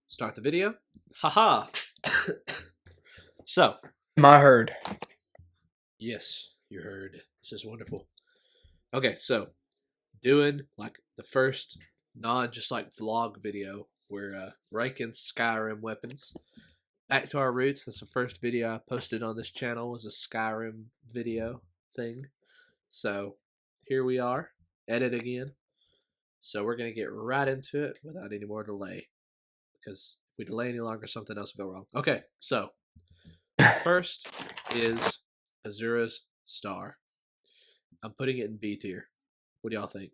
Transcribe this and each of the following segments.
Start the video. Haha. So, My herd. yes, you heard. This is wonderful. Okay, so doing like the first non just like vlog video. We're ranking Skyrim weapons. Back to our roots. That's the first video I posted on this channel was a Skyrim video thing. So here we are. Edit again. So we're gonna get right into it without any more delay. Because if we delay any longer, something else will go wrong. Okay, so first is Azura's Star. I'm putting it in B tier. What do y'all think?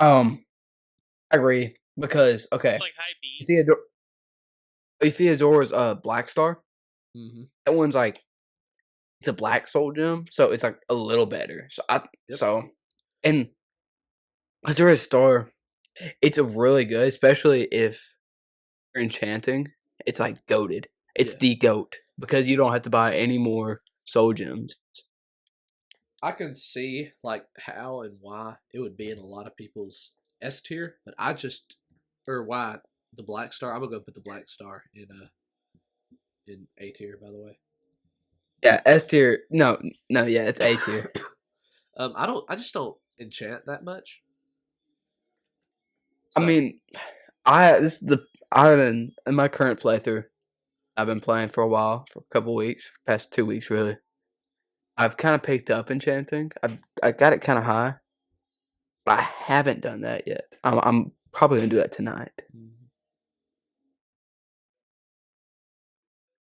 I agree because okay, Like high you B. see Azora's Black Star. Mm-hmm. That one's like it's a black soul gem, so it's like a little better. Yep. And Azora's Star, it's a really good, especially if you're enchanting. It's like goated. It's Yeah. the goat because you don't have to buy any more soul gems. I can see like how and why it would be in a lot of people's S tier, but I just or why the Black Star. I'm gonna go put the Black Star in A tier. By the way, Yeah, S tier. No, yeah, it's A tier. I just don't enchant that much. I So, mean, I've been in my current playthrough. I've been playing for a while, for a couple weeks, past 2 weeks really. I've kind of picked up enchanting. I got it kind of high, but I haven't done that yet. I'm probably gonna do that tonight,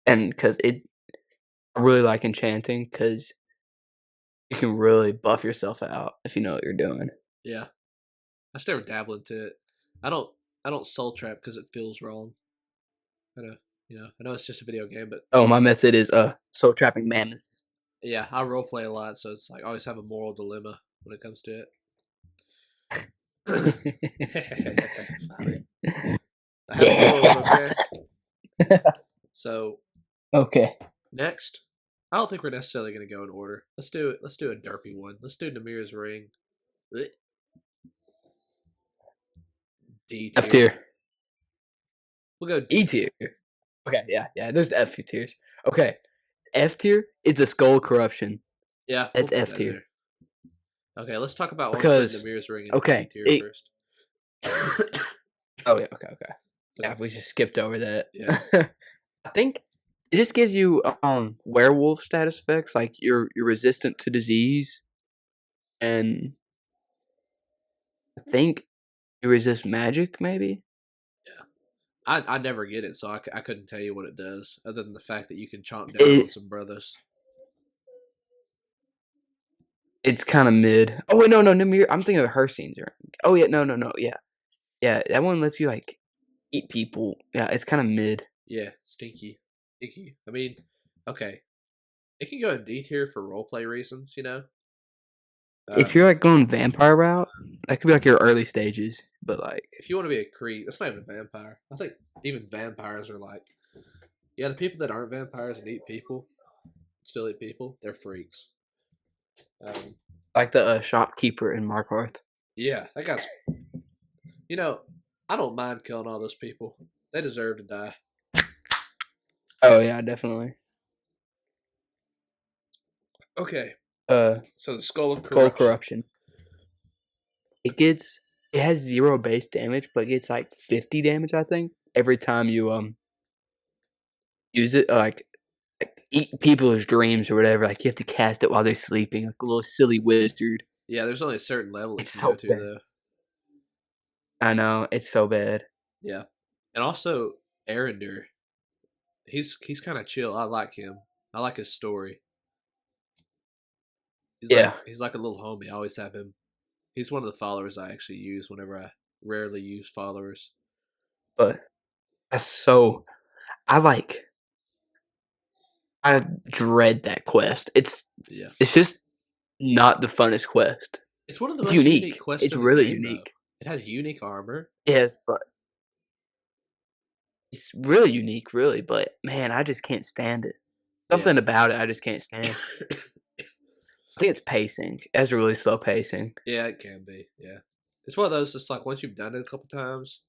and because I really like enchanting because you can really buff yourself out if you know what you're doing. yeah, I just never dabble into it. I don't soul trap because it feels wrong. I know, I know it's just a video game, but Oh, my method is soul trapping mammoths. yeah, I role play a lot, so it's like I always have a moral dilemma when it comes to it. I have morals, okay? So Okay. next, I don't think we're necessarily going to go in order. Let's do it. Let's do a derpy one. Let's do Namir's ring. Blech. D F tier. tier. We'll go D E tier. Okay, yeah. There's the F tiers. Okay, F tier is the skull corruption. Yeah, That's we'll put F that tier. there. Okay, let's talk about one Because putting Namir's ring in okay, D tier first. oh yeah, okay. Yeah, we just skipped over that. Yeah. I think it just gives you werewolf status effects, like you're resistant to disease, and I think you resist magic, maybe. I never get it, so I couldn't tell you what it does, other than the fact that you can chomp down on some brothers. It's kind of mid. Oh wait, no, Nimir. I'm thinking of Hersine's ring. Oh yeah, no, yeah. That one lets you like eat people. Yeah, it's kind of mid. Yeah, stinky, icky. I mean, okay, it can go in D tier for roleplay reasons, If you're like going vampire route, that could be like your early stages. But like, if you want to be a creep, that's not even a vampire. I think even vampires are like, yeah, the people that aren't vampires and eat people, still eat people, they're freaks. like the shopkeeper in Markarth. Yeah, that guy's. I don't mind killing all those people. They deserve to die. Oh yeah, definitely. Okay. So the Skull of Skull Corruption. corruption. It has 0 base damage, but it gets like 50 damage, I think, every time you use it. Like eat people's dreams or whatever. Like you have to cast it while they're sleeping, like a little silly wizard. Yeah, there's only a certain level it It's can so go to, bad. though. I know, it's so bad. Yeah, and also Arendir. He's kind of chill. I like him. I like his story. He's like a little homie. I always have him. He's one of the followers I actually use whenever I rarely use followers. But that's so. I dread that quest. It's just not the funnest quest. It's one of the most unique quests. It's really game, unique. Though. It has unique armor. Yes, but it's really unique, really. But man, I just can't stand it. Something about it, I just can't stand. I think it's pacing. It has a really slow pacing. Yeah, it can be. Yeah, it's one of those. It's like once you've done it a couple times,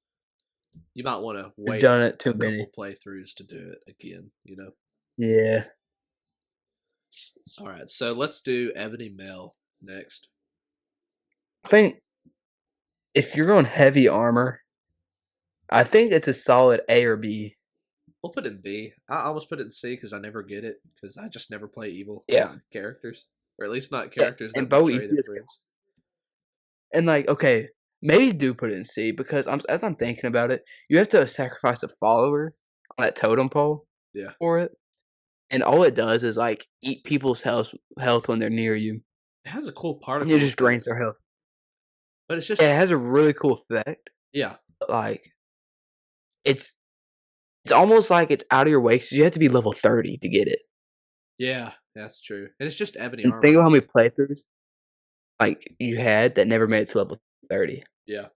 You might want to We've wait done it a too many. couple playthroughs to do it again. Yeah. All right, so let's do Ebony Mail next. I think if you're going heavy armor, I think it's a solid A or B. We'll put it in B. I almost put it in C because I never get it because I just never play evil Yeah. characters, or at least not Yeah, characters and that Bo betray their Ethius. friends. And like, okay, maybe do put it in C because as I'm thinking about it, you have to sacrifice a follower on that totem pole Yeah, for it, and all it does is like eat people's health when they're near you, it has a cool and it particle just drains effect, their health. but it's just Yeah, it has a really cool effect. yeah, But like, it's almost like it's out of your way because you have to be level 30 to get it. yeah, that's true. And it's just ebony And armor. think of how many playthroughs like you had that never made it to level 30. Yeah.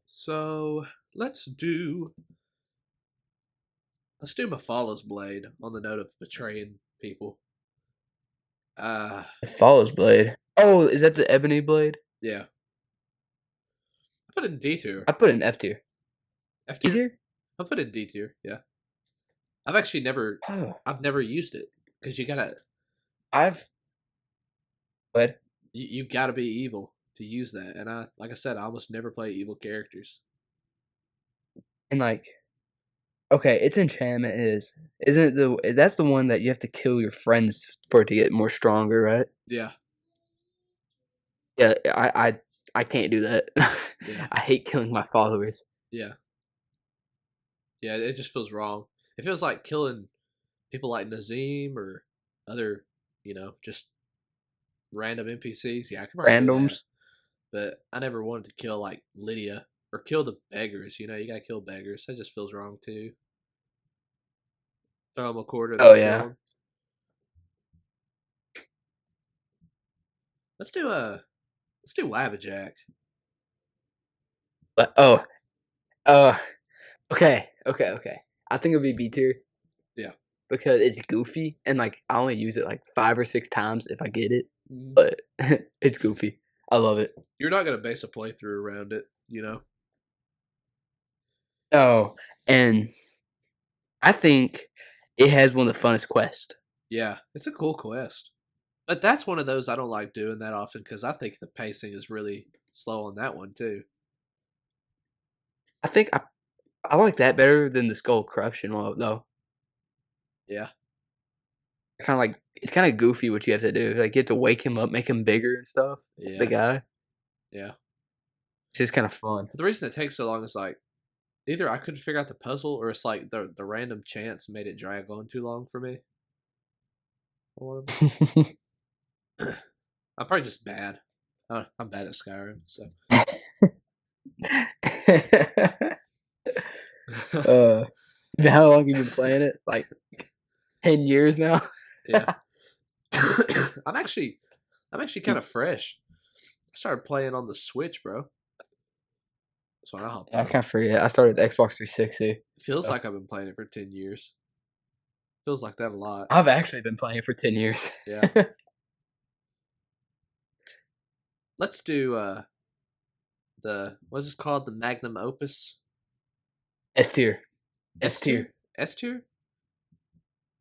So let's do Mephallo's blade on the note of betraying people. It follows blade. Oh, is that the ebony blade? Yeah. I put it in D tier. I put it in F tier. F E tier? tier? I put it in D tier. Yeah. I've Oh, never used it because I've. What? you've got to be evil to use that, and like I said, I almost never play evil characters. And like, okay, its enchantment isn't it that's the one that you have to kill your friends for it to get more stronger, right? Yeah. Yeah, I can't do that. Yeah. I hate killing my followers. Yeah. Yeah. It just feels wrong. It feels like killing people like Nazim or other, just random NPCs. Yeah, I can probably do that. Randoms. But I never wanted to kill like Lydia or kill the beggars. You gotta kill beggars. That just feels wrong too. Throw them a quarter, Oh then kill yeah. them. Let's do Wabajack. But okay. I think it'll be B tier. Yeah. Because it's goofy and like I only use it like 5 or 6 times if I get it. Mm-hmm. But it's goofy. I love it. You're not gonna base a playthrough around it, Oh, and I think it has one of the funnest quests. Yeah, it's a cool quest. But that's one of those I don't like doing that often because I think the pacing is really slow on that one too. I think I like that better than the Skull Corruption one though. Yeah. Kind of like it's kind of goofy what you have to do. Like you have to wake him up, make him bigger and stuff. Yeah. The guy. Yeah. It's just kind of fun. But the reason it takes so long is like either I couldn't figure out the puzzle or it's like the random chance made it drag on too long for me. I'm probably just bad. I'm bad at Skyrim, so. How long have you been playing it? Like 10 years now. Yeah. I'm actually kind of fresh. I started playing on the Switch, bro. That's when I hopped I on. can't forget. I started with Xbox 360. It feels like I've been playing it for 10 years. Feels like that a lot. I've actually been playing it for 10 years. Yeah. Let's do what's this called? The Magnum Opus? S tier. S tier? S tier?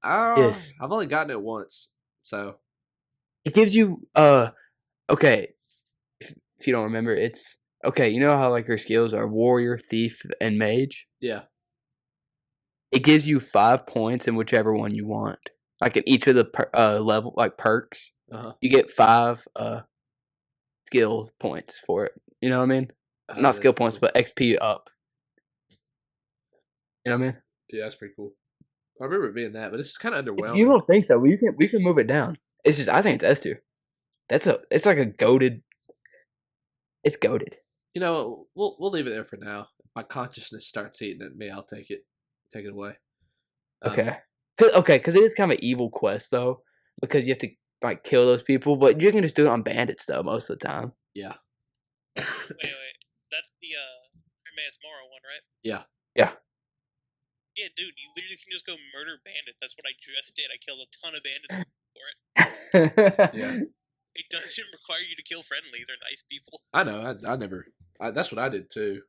Yes. I've only gotten it once, so It gives you okay. If you don't remember, it's okay. You know how like your skills are warrior, thief, and mage. yeah. It gives you 5 points in whichever one you want. Like in each of the level like perks, you get 5 skill points for it. You know what I mean? Not skill points, but XP up. You know what I mean? Yeah, that's pretty cool. I remember it being that, but it's kind of underwhelming. If you don't think so, we can move it down. It's just I think it's S tier. It's like a goated. It's goated. We'll leave it there for now. If my consciousness starts eating at me, I'll take it away. Okay. Because it is kind of an evil quest though, because you have to like kill those people, but you can just do it on bandits though most of the time. Yeah. Wait, that's the Hermaeus Mora one, right? Yeah. Yeah. Yeah, dude, you literally can just go murder bandits. That's what I just did. I killed a ton of bandits for it. Yeah. It doesn't require you to kill friendlies. They're nice people. I know. I never. That's what I did too.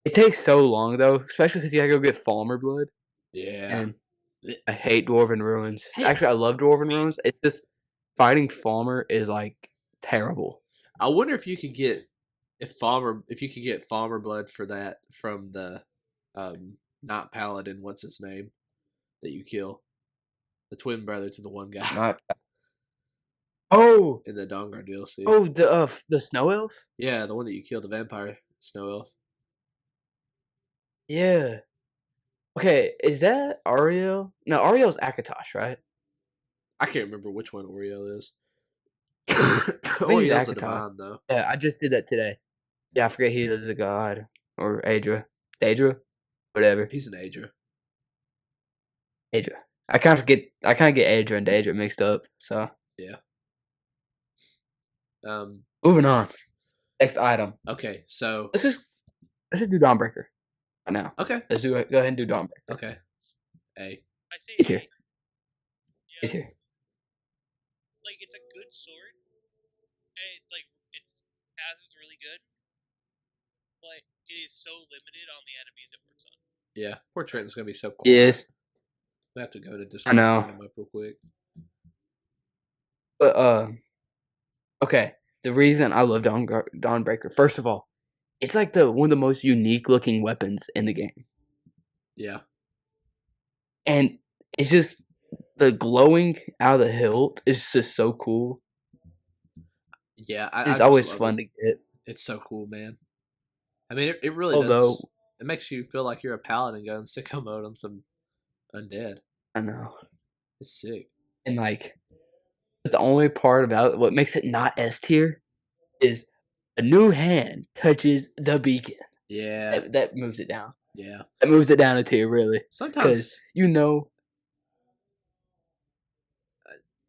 It takes so long though, especially because you gotta go get Falmer blood. Yeah. And I hate Dwarven Ruins. Hey. Actually, I love Dwarven Ruins. It's just fighting Falmer is like terrible. I wonder if you could get Falmer blood for that from the not Paladin. What's his name that you kill? The twin brother to the one guy Not. Oh, in the Dawnguard DLC. oh, the snow elf. Yeah, the one that you killed, the vampire snow elf. Yeah. Okay, is that Ariel? No, Ariel's Akatosh, right? I can't remember which one Oriel is. think it's Oriel's a Akatar. divine though. Yeah, I just did that today. Yeah, I forget he is a god or Daedra, whatever. He's an Aedra. Daedra. I kind of get Aedra and Daedra mixed up. So Yeah. moving on. Next item. Okay, so Let's just do Dawnbreaker right now. okay, Let's do it. Go ahead and do Dawnbreaker. okay. A. I say It's here. Yeah, It's here. like it's a good sword. And its passive is really good, but it is so limited on the enemies it works on. Yeah, poor Trenton's gonna be so quiet. Yes, I have to go to I Discord know. and him up real quick. But okay. The reason I love Dawnbreaker, first of all, it's like one of the most unique looking weapons in the game, Yeah, and it's just the glowing out of the hilt is just so cool. yeah. It's I always just love fun it. to get. It's so cool, man. I mean, it really Although does. It makes you feel like you're a paladin going sicko mode on some undead. I know, It's sick. and but the only part about what makes it not S tier is a new hand touches the beacon. Yeah, That moves it down. yeah. That moves it down a tier, really. Sometimes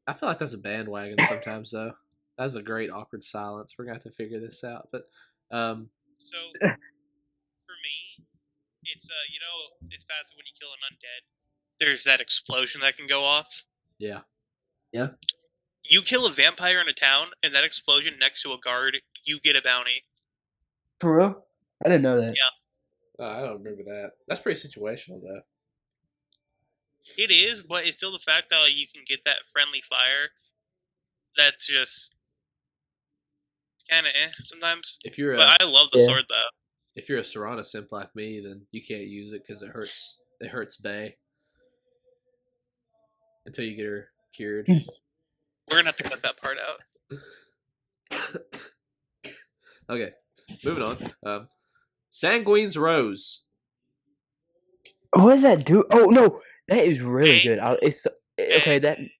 I feel like that's a bandwagon. Sometimes though, that's a great awkward silence. We're gonna have to figure this out. But So for me, it's it's faster when you kill an undead. There's that explosion that can go off. yeah, You kill a vampire in a town, and that explosion next to a guard, you get a bounty. For real? I didn't know that. Yeah. I don't remember that. That's pretty situational though. It is, but it's still the fact that you can get that friendly fire. That's just kind of sometimes. If you're But I love the sword though. If you're a Serana simp like me, then you can't use it because it hurts. It hurts Bay until you get her cured. We're gonna have to cut that part out. Okay, moving on. Sanguine's Rose. What does that do? Oh no, that is really Hey. good. It's okay.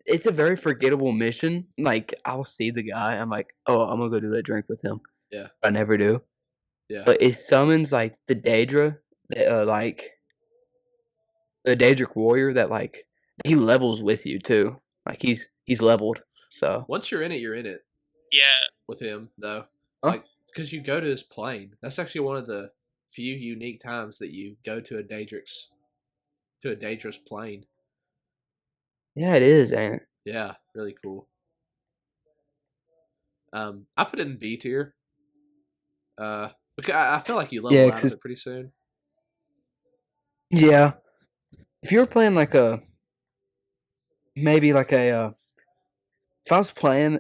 It's a very forgettable mission. Like I'll see the guy, I'm like, oh, I'm gonna go do that drink with him. Yeah. I never do. Yeah. But it summons like the Daedra, like the Daedric warrior that he levels with you too. Like he's leveled. So Once you're in it, you're in it Yeah. with him though. Huh? Like because you go to his plane. That's actually one of the few unique times that you go to a Daedric's plane. yeah, it is, ain't it? Yeah, really cool. I put it in B tier. Because I feel like you level out of it pretty soon. Yeah. If you were playing if I was playing,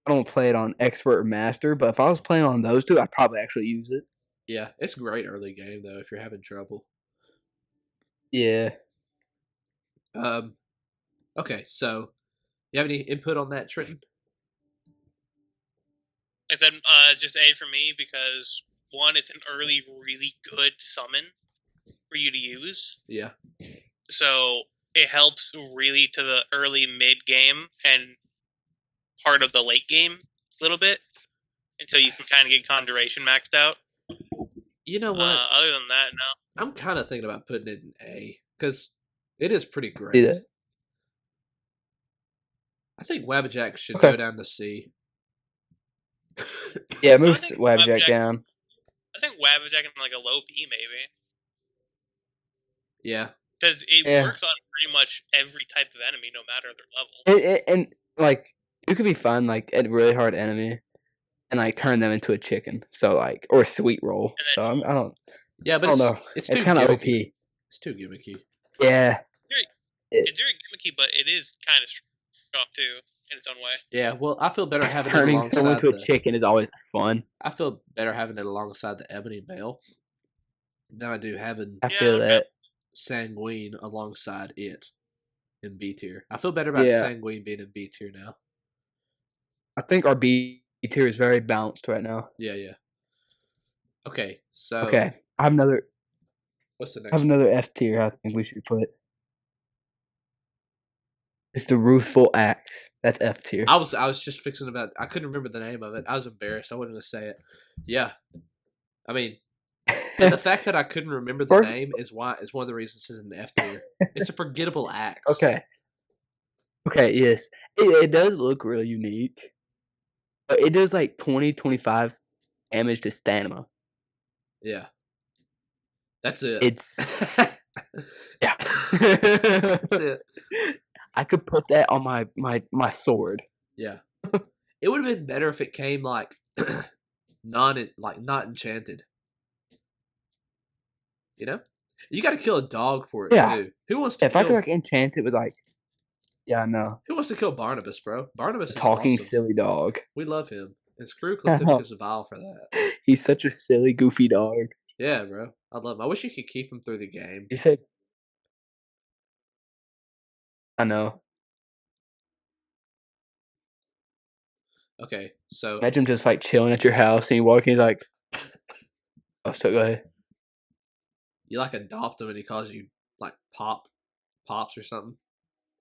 I don't play it on expert or master, but if I was playing on those two, I'd probably actually use it. Yeah, it's great early game though if you're having trouble. Yeah. Okay, so you have any input on that, Trenton? I said just A for me because one, it's an early, really good summon for you to use. Yeah. So it helps really to the early mid game and part of the late game a little bit until you can kind of get Conjuration maxed out. You know what? Other than that, no. I'm kind of thinking about putting it in A because it is pretty great. See that? I think Wabbajack should go down to C. Yeah, move Wabbajack down. I think Wabbajack in like a low B maybe. Yeah. Because it works on pretty much every type of enemy, no matter their level. And like you could be fun like a really hard enemy and like turn them into a chicken. So like or a sweet roll. And So then I don't Yeah, but I don't know. it's It's too kind of gimmicky. OP. It's too gimmicky. Yeah. it's very gimmicky, but it is kind of strong too in its own way. Yeah, well, I feel better having it Turning someone alongside into a chicken is always fun. I feel better having it alongside the ebony male than I do having I Yeah, feel okay. that. sanguine alongside it in B tier. I feel better about Yeah. sanguine being in B tier now. I think our B tier is very balanced right now. Yeah, yeah. Okay, so Okay. I have another what's the next? I have another F tier I think we should put. It's the Ruthful Axe. That's F tier. I was just fixing about. I couldn't remember the name of it. I was embarrassed. I wasn't gonna say it. Yeah, I mean, and the fact that I couldn't remember the name is one of the reasons it's in F tier. It's a forgettable axe. Okay. Okay, yes. It does look really unique. But it does like 20-25 damage to stamina. Yeah. That's it. It's yeah. That's it. I could put that on my sword. Yeah. It would have been better if it came like not enchanted. You know? You gotta kill a dog for it Yeah. too. Who wants to If kill I could like enchant it with like yeah, I know. Who wants to kill Barnabas, bro? Barnabas is Talking awesome. silly dog. We love him. And screw Clifticus Vile for that. He's such a silly, goofy dog. Yeah, bro. I love him. I wish you could keep him through the game. You said I know. Okay, so Imagine just like chilling at your house and you walk in, he's like oh so go ahead. you like adopt him and he calls you like Pops or something.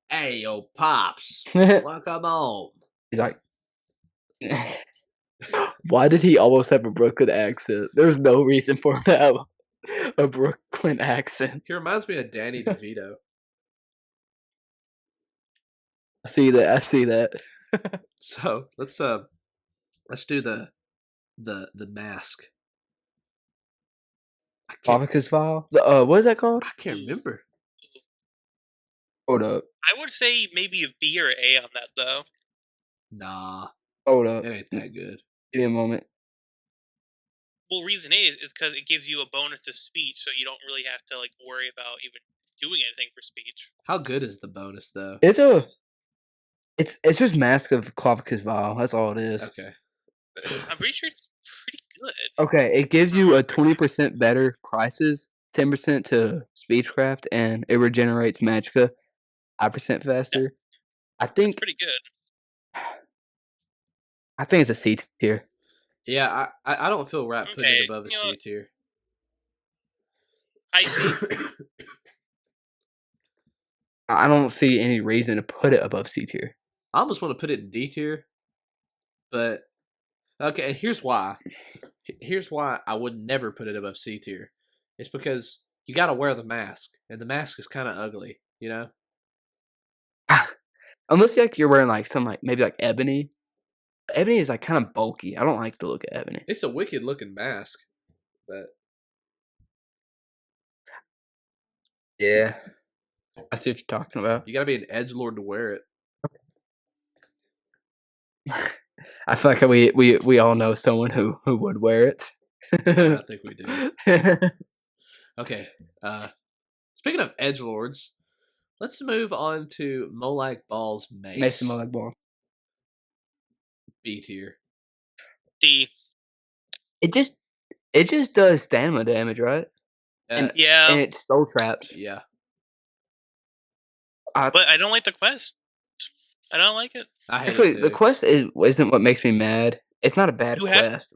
Hey yo, Pops. Welcome home. He's like why did he almost have a Brooklyn accent? There's no reason for him to have a Brooklyn accent. He reminds me of Danny DeVito. I see that. So let's do the mask. Clavicus Vile? What is that called? I can't remember. Hold up. I would say maybe a B or A on that though. Nah, Hold up. it ain't that good. Give me a moment. Well, reason is because it gives you a bonus to speech, so you don't really have to like worry about even doing anything for speech. How good is the bonus though? It's just Mask of Clavicus Vile. That's all it is. Okay. I'm pretty sure it's pretty good. Okay, it gives you a 20% better prices, 10% to Speechcraft, and it regenerates Magicka 5% faster. I It's think pretty good. it's a C tier. Yeah, I don't feel right putting Okay, it above a you know C tier. I see. I don't see any reason to put it above C tier. I almost want to put it in D tier, but okay. And here's why. Here's why I would never put it above C tier. It's because you got to wear the mask, and the mask is kind of ugly. You know. Unless you're wearing like some like maybe like ebony. Ebony is like kind of bulky. I don't like the look of ebony. It's a wicked looking mask, but Yeah, I see what you're talking about. you got to be an edgelord to wear it. I feel like we all know someone who would wear it. Yeah, I think we do. Okay. Speaking of edgelords, let's move on to Molag Ball's mace. Mason Molag Ball. B tier. D. It just does stamina damage, right? Yeah, And it soul traps. Yeah. but I don't like the quest. I don't like it. I hate Actually, it too. the quest isn't what makes me mad. It's not a bad You have- quest.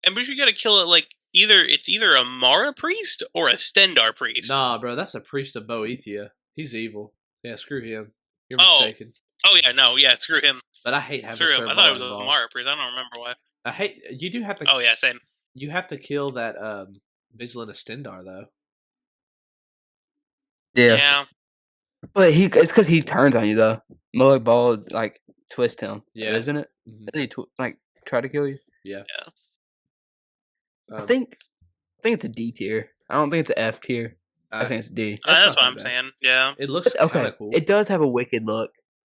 I'm pretty sure you gotta kill it like it's either a Mara priest or a Stendar priest. Nah, bro, that's a priest of Boethia. He's evil. Yeah, screw him. You're Oh. mistaken. Oh yeah, no, yeah, screw him. But I hate having Screw to him. serve I thought it was Molag a Ball. Mara priest. I don't remember why. I hate you do have to Oh yeah, same. you have to kill that Vigilant Stendar though. Yeah. But it's because he turns on you though. Molag Ball like twist him. Yeah. Isn't it? Mhm. Doesn't he like try to kill you? Yeah. Yeah. I think it's a D tier. I don't think it's an F tier. I think it's a D. That's That's not what that I'm bad. saying. Yeah. It looks Okay, kind of cool. it does have a wicked look.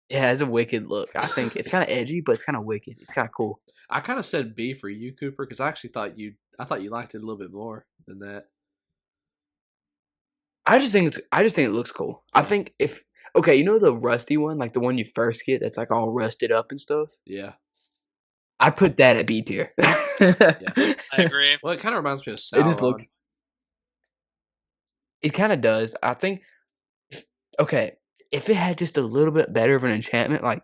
it has a wicked look. I think it's kind of edgy, but it's kind of wicked. It's kind of cool. I kind of said B for you, Cooper, because I actually I thought you liked it a little bit more than that. I just think it looks cool. I Yeah. think okay, you know the rusty one, like the one you first get that's like all rusted up and stuff. Yeah. I put that at B tier. I agree. Well, it kind of reminds me of It just Sauron. looks. It kind of does. I think. Okay, if it had just a little bit better of an enchantment, like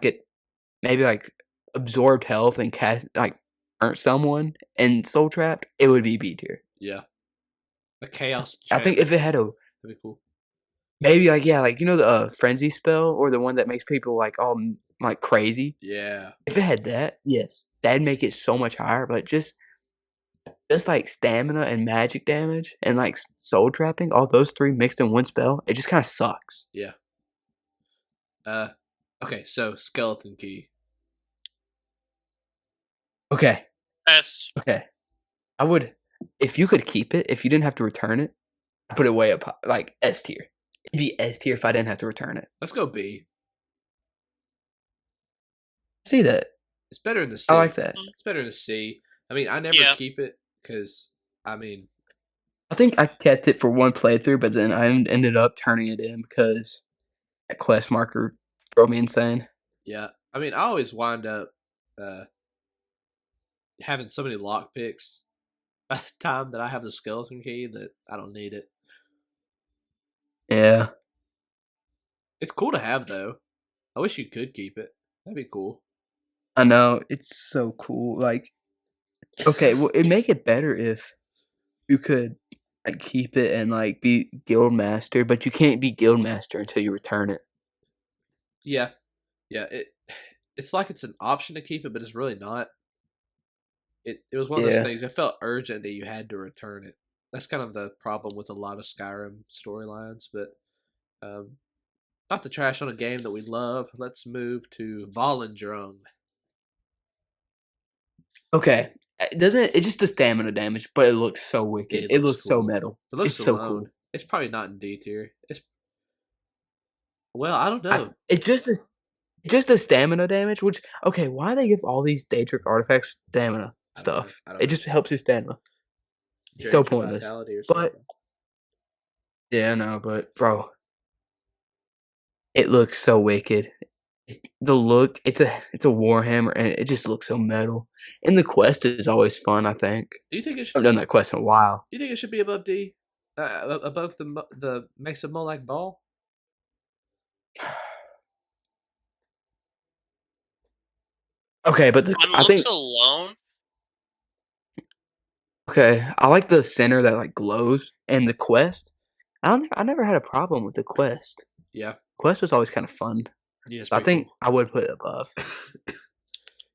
it maybe like absorbed health and cast like burnt someone and soul trapped, it would be B tier. Yeah. A chaos. I think if it had a that'd be cool. maybe like you know the frenzy spell or the one that makes people like all like crazy. Yeah. If it had that, yes, that'd make it so much higher. But just like stamina and magic damage and like soul trapping, all those three mixed in one spell, it just kind of sucks. Yeah. Okay, so skeleton key. Okay, S. okay, I would if you could keep it, if you didn't have to return it, I'd put it way up like S tier. It'd be S tier if I didn't have to return it. Let's go B. See that? It's better in the C. I like that. It's better in the C. I mean, I never Yeah. keep it because I mean, I think I kept it for one playthrough, but then I ended up turning it in because that quest marker drove me insane. yeah. I mean, I always wind up having so many lock picks by the time that I have the skeleton key that I don't need it. Yeah. It's cool to have though. I wish you could keep it. That'd be cool. I know, it's so cool. Like, okay, well, it'd make it better if you could like keep it and like be guild master, but you can't be guild master until you return it. Yeah. Yeah. It's like it's an option to keep it, but it's really not. It was one of those Yeah. things. It felt urgent that you had to return it. That's kind of the problem with a lot of Skyrim storylines. But not to trash on a game that we love. Let's move to Volendrung. Okay, it just the stamina damage, but it looks so wicked. It looks so cool. metal. If it looks It's so alone, cool. it's probably not in D tier. I don't know. It's just the stamina damage. Which okay, why do they give all these Daedric artifacts stamina I don't know. stuff? I don't It know. just helps your stamina. It's Drink so your pointless. vitality or But something. yeah, I know, but bro, it looks so wicked. The look, it's a Warhammer, and it just looks so metal. And the quest is always fun. I think Do you think it I've should? done that quest in a while. Do you think it should be above D? Above the Mesa Molak ball? Okay, but On I looks think alone, okay, I like the center that like glows, and the quest. I never had a problem with the quest. Yeah. Quest was always kind of fun. Yeah. It's I pretty think I would put it above.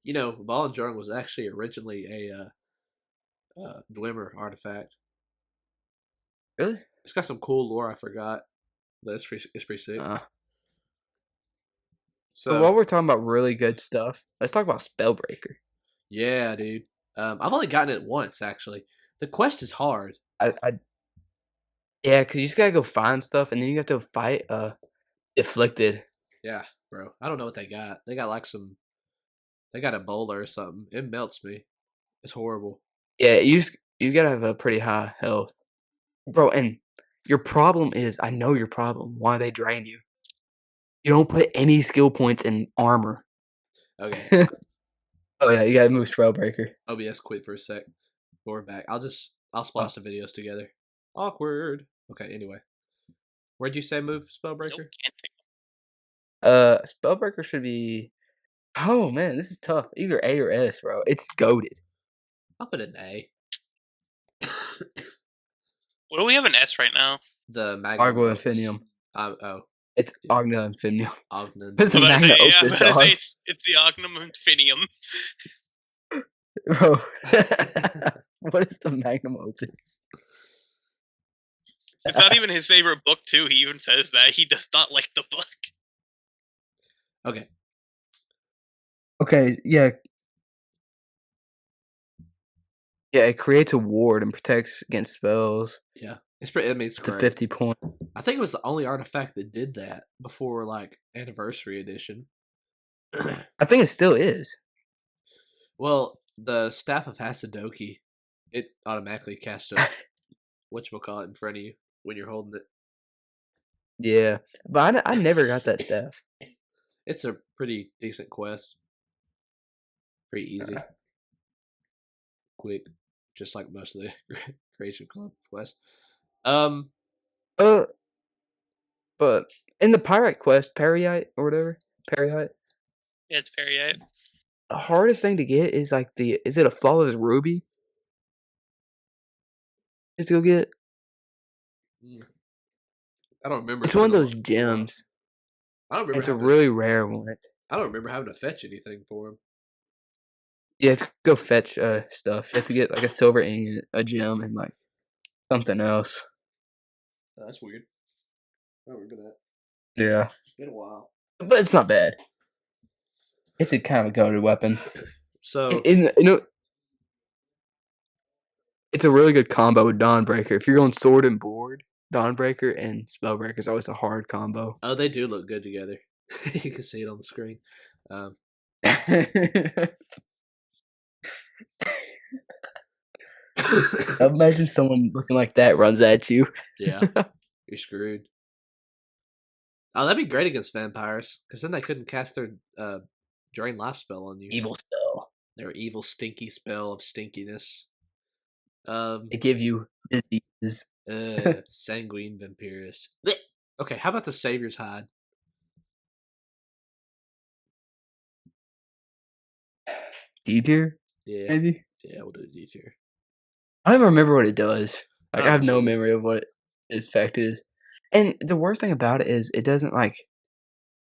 You know, Volendrung was actually originally a Dwemer artifact. Really? It's got some cool lore I forgot. But it's pretty sick. So while we're talking about really good stuff, let's talk about Spellbreaker. Yeah, dude. I've only gotten it once actually. The quest is hard. Yeah, because you just gotta go find stuff, and then you have to fight Afflicted. Yeah, bro. I don't know what they got. They got like some. They got a bowler or something. It melts me. It's horrible. Yeah, you gotta have a pretty high health, bro. And your problem is, I know your problem. Why they drain you? You don't put any skill points in armor. Okay. Oh yeah, you gotta move Spellbreaker. OBS quit for a sec. We're back. I'll splice the videos together. Awkward. Okay. Anyway, where'd you say move Spellbreaker? nope, can't pick. Spellbreaker should be. Oh man, this is tough. Either A or S, bro. It's goaded. I'll put an A. What do we have an S right now? The Magnum. Argo Opus. Infinium. Oh, It's Ogna Infinium. Ogden. It's the I'm about to Magna say, yeah, I'm Opus, about to dog. say it's the Ognum Infinium. Bro, what is the Magnum Opus? It's not even his favorite book, too. He even says that. He does not like the book. Okay. Okay, yeah. Yeah, it creates a ward and protects against spells. Yeah. It's pretty. I mean, it's It's a great. 50 point. I think it was the only artifact that did that before like Anniversary Edition. I think it still is. Well, the Staff of Hasadoki, it automatically casts a whatchamacallit in front of you when you're holding it. Yeah, but I never got that staff. It's a pretty decent quest. Pretty easy. Quick. Just like most of the Creation Club quests. But in the pirate quest, Periite or whatever, Periite, Yeah, it's Periite. the hardest thing to get is like is it a flawless ruby? Just to go get. I don't remember. It's one of those gems. I don't remember. It's a really rare one. I don't remember having to fetch anything for him. You have to go fetch stuff. You have to get like a silver ingot, a gem, and like something else. Oh, that's weird. I don't remember that. Yeah, It's been a while. but it's not bad. It's a kind of a go-to weapon. So it's a really good combo with Dawnbreaker. If you're going sword and board, Dawnbreaker and Spellbreaker is always a hard combo. Oh, they do look good together. You can see it on the screen. Imagine someone looking like that runs at you. Yeah, you're screwed. Oh, that'd be great against vampires, because then they couldn't cast their Drain Life spell on you. Evil spell. Their evil, stinky spell of stinkiness. They give you diseases. Sanguine Vampirus. Okay, how about the Savior's Hide? D tier? Yeah. Maybe? Yeah, we'll do D tier. I don't even remember what it does. Like, I have no either. memory of what its effect is. And the worst thing about it is it doesn't, like,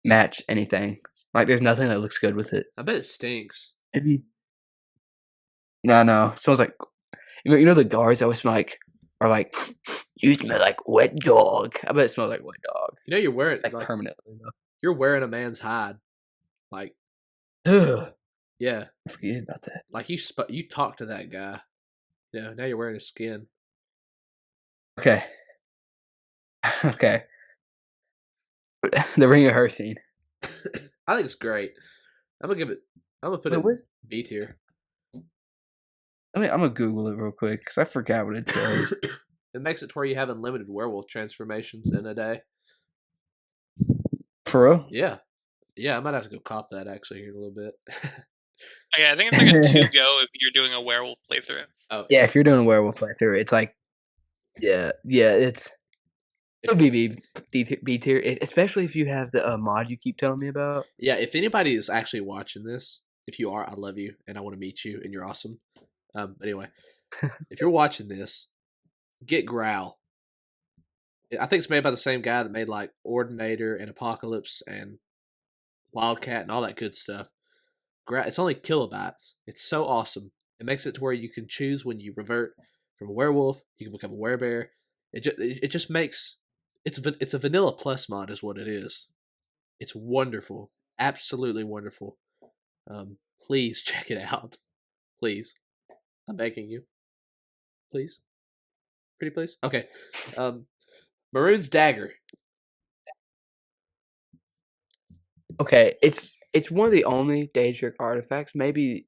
match anything. Like, there's nothing that looks good with it. I bet it stinks. Maybe. No. It smells like... You know the guards always smell like... Are like, you smell like wet dog. I bet it smells like wet dog. You know you're wearing... Like permanently, though. You're wearing a man's hide. Like... Ugh. Yeah. I forget about that. Like, you talk to that guy. Yeah, now you're wearing his skin. Okay. Okay. The Ring of Her scene. I think it's great. I'm gonna put it in B tier. I'm gonna Google it real quick because I forgot what it does. It makes it to where you have unlimited werewolf transformations in a day. For real? Yeah. Yeah, I might have to go cop that actually here in a little bit. Okay, I think it's like a 2-go if you're doing a werewolf playthrough. Oh yeah, if you're doing a werewolf playthrough, it's like, it's B tier, especially if you have the mod you keep telling me about. Yeah, if anybody is actually watching this, if you are, I love you and I want to meet you and you're awesome. Anyway, if you're watching this, get Growl. I think it's made by the same guy that made like Ordinator and Apocalypse and Wildcat and all that good stuff. It's only kilobytes. It's so awesome. It makes it to where you can choose when you revert from a werewolf, you can become a werebear. It just makes it's a vanilla plus mod is what it is. It's wonderful, absolutely wonderful. Please check it out, please. I'm begging you, please, pretty please. Okay, Maroon's Dagger. Okay, it's one of the only Daedric artifacts, maybe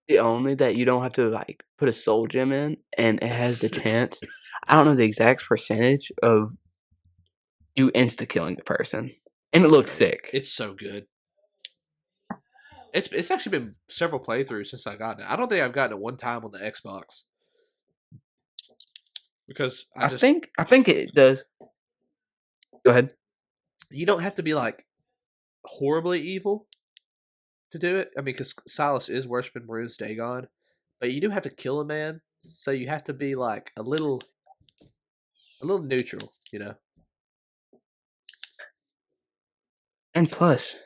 the only that you don't have to like put a soul gem in, and it has the chance. I don't know the exact percentage of you insta killing a person, and it looks sick. It's so good. It's actually been several playthroughs since I got it. I don't think I've gotten it one time on the Xbox because I think it does. Go ahead. You don't have to be like horribly evil to do it. I mean, because Silas is worshiping Maroon's Dagon, but you do have to kill a man, so you have to be like a little neutral, you know. And plus,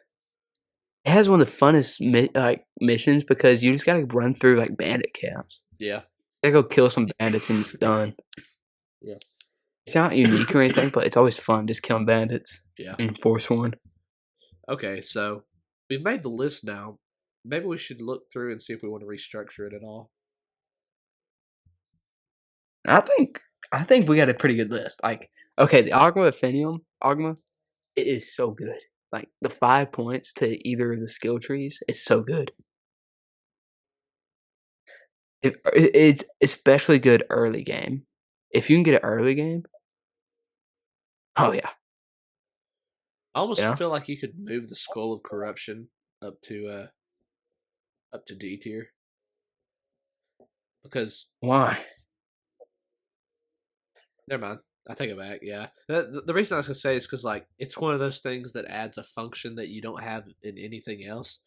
it has one of the funnest missions because you just gotta run through like bandit camps. Yeah. You gotta go kill some bandits and it's done. Yeah. It's not unique or anything, but it's always fun just killing bandits. Yeah. And Forsworn. Okay, so we've made the list now. Maybe we should look through and see if we want to restructure it at all. I think I think we got a pretty good list. Like, okay, the Ogma, it is so good. Like the 5 points to either of the skill trees is so good. It's especially good early game. If you can get an early game, oh yeah, I almost yeah. feel like you could move the Skull of Corruption up to D tier because Why? never mind. I take it back. Yeah, the reason I was gonna say is because like it's one of those things that adds a function that you don't have in anything else,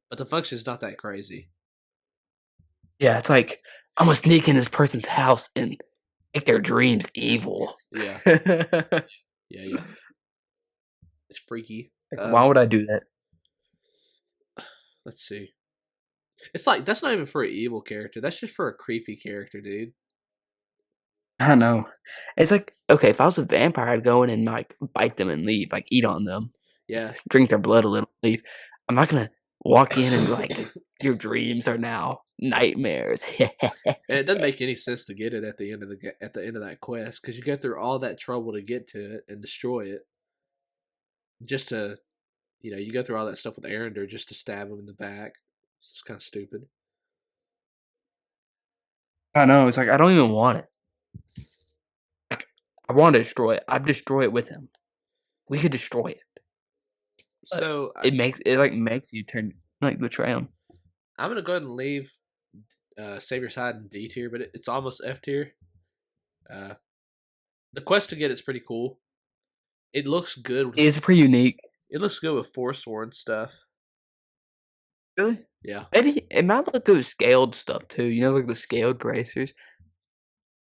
but the function is not that crazy. Yeah, it's like I'm gonna sneak in this person's house and make their dreams evil. Yeah, yeah. It's freaky. Why would I do that? Let's see. It's like that's not even for an evil character. That's just for a creepy character, dude. I know. It's like, okay, if I was a vampire, I'd go in and like bite them and leave, like eat on them, Yeah, drink their blood a little, leave. I'm not gonna walk in and be like, your dreams are now nightmares. and it doesn't make any sense to get it at the end of that quest because you go through all that trouble to get to it and destroy it, just to you go through all that stuff with Arender just to stab him in the back. It's just kind of stupid. I know. It's like I don't even want it. Like I want to destroy it. I'd destroy it with him. We could destroy it. So It makes you turn like betray him. I'm gonna go ahead and leave Save Your Side in D tier, but it's almost F tier. The quest to get it's pretty cool. It looks good. It's pretty unique. It looks good with Forsworn stuff. Really? Yeah. Maybe it might look good with scaled stuff too. You know, like the scaled bracers.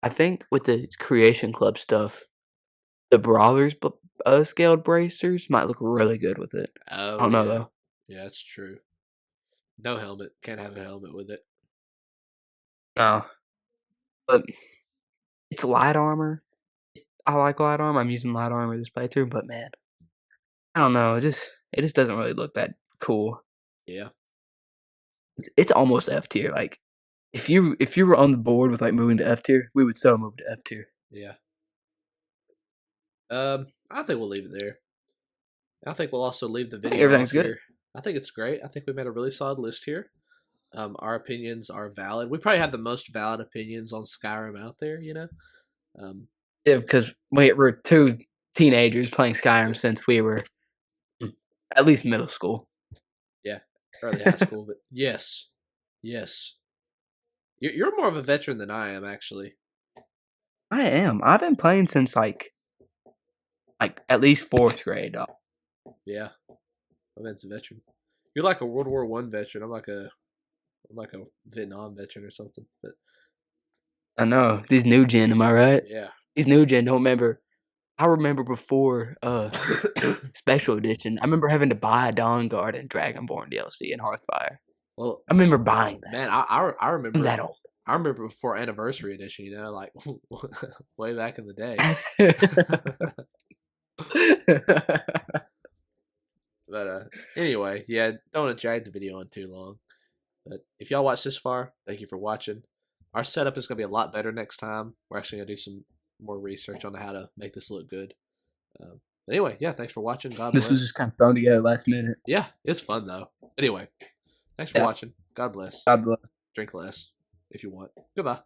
I think with the Creation Club stuff, the Brawlers scaled bracers might look really good with it. Oh, I don't know yeah. though. Yeah, that's true. No helmet. Can't have a helmet with it. No, but it's light armor. I like light armor. I'm using light armor this playthrough, but man, I don't know. It just doesn't really look that cool. Yeah. It's almost F tier. Like if you were on the board with like moving to F tier, we would so move to F tier. Yeah. I think we'll leave it there. I think we'll also leave the video Everything's off good. here. I think it's great. I think we made a really solid list here. Our opinions are valid. We probably have the most valid opinions on Skyrim out there, Yeah, because we're two teenagers playing Skyrim since we were at least middle school. Yeah, early high school, but yes. You're more of a veteran than I am, actually. I am. I've been playing since like at least 4th grade. Yeah, I'm a veteran. You're like a World War One veteran. I'm like a Vietnam veteran or something. But I know these new gen. Am I right? yeah, These new gen don't remember. I remember before Special Edition. I remember having to buy a Dawn Guard and Dragonborn DLC in Hearthfire. well, I remember buying that. man, I I'm remember that old. I remember before Anniversary Edition. Like way back in the day. But anyway, yeah, don't want to drag the video on too long. But if y'all watched this far, thank you for watching. Our setup is going to be a lot better next time. We're actually going to do some more research on how to make this look good. But anyway, yeah, thanks for watching. God bless. This was just kind of thrown together last minute. Yeah, it's fun though. Anyway, thanks for watching. God bless. God bless. Drink less if you want. Goodbye.